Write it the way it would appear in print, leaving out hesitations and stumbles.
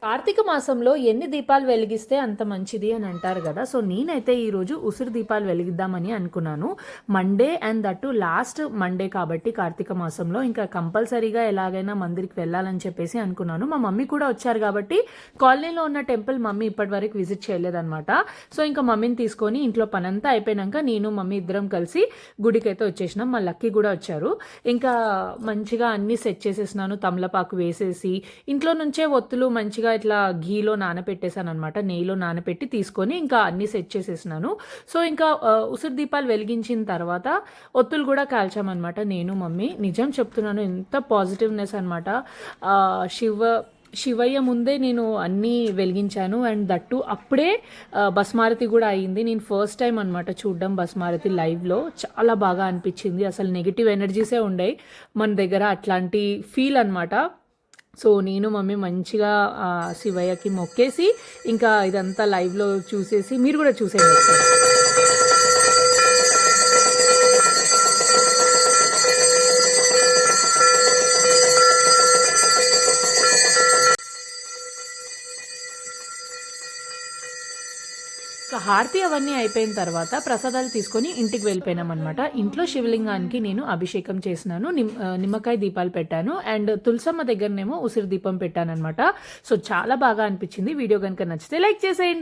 కార్తీక మాసంలో ఎన్ని దీపాలు వెలిగిస్తే అంత మంచిది అని అంటారు కదా. సో నేనైతే ఈరోజు ఉసిరి దీపాలు వెలిగిద్దామని అనుకున్నాను. Monday and that last Monday కాబట్టి కార్తీక మాసంలో ఇంకా కంపల్సరీగా ఎలాగైనా మందిరికి వెళ్ళాలని చెప్పేసి అనుకున్నాను. మా మమ్మీ కూడా వచ్చారు కాబట్టి కాలనీలో ఉన్న టెంపుల్ మమ్మీ ఇప్పటి వరకు విజిట్ చేయలేదన్నమాట. సో ఇంకా మమ్మీని తీసుకొని ఇంట్లో పనంతా అయిపోయినాక నేను మమ్మీ ఇద్దరం కలిసి గుడికి అయితే వచ్చేసినాం. మా లక్కీ కూడా వచ్చారు. ఇంకా మంచిగా అన్నీ సెట్ చేసేసినాను. తమలపాకు వేసేసి ఇంట్లో నుంచే ఒత్తులు మంచిగా ఇట్లా ఘీలో నానపెట్టేసాను అనమాట. నెయ్యిలో నానపెట్టి తీసుకొని ఇంకా అన్ని సెట్ చేసేసినాను. సో ఇంకా ఉసిరి దీపాలు వెలిగించిన తర్వాత ఒత్తులు కూడా కాల్చామన్నమాట నేను మమ్మీ. నిజం చెప్తున్నాను, ఎంత పాజిటివ్నెస్ అనమాట. శివయ్య ముందే నేను అన్నీ వెలిగించాను. అండ్ దట్టు అప్పుడే భస్మారతి కూడా అయ్యింది. నేను ఫస్ట్ టైం అనమాట చూడడం భస్మారతి లైవ్లో. చాలా బాగా అనిపించింది. అసలు నెగిటివ్ ఎనర్జీసే ఉండే మన దగ్గర, అట్లాంటి ఫీల్ అనమాట. సో నేను మమ్మీ మంచిగా శివయ్యకి మొక్కేసి ఇంకా ఇదంతా లైవ్లో చూసేసి మీరు కూడా చూసేయండి. హారతి అవన్నీ అయిపోయిన తర్వాత ప్రసాదాలు తీసుకొని ఇంటికి వెళ్ళిపోయినాం అనమాట. ఇంట్లో శివలింగానికి నేను అభిషేకం చేసినాను, నిమ్మకాయ దీపాలు పెట్టాను అండ్ తులసమ్మ దగ్గరనేమో ఉసిరి దీపం పెట్టాను అనమాట. సో చాలా బాగా అనిపించింది. వీడియో కనుక నచ్చితే లైక్ చేసేయండి.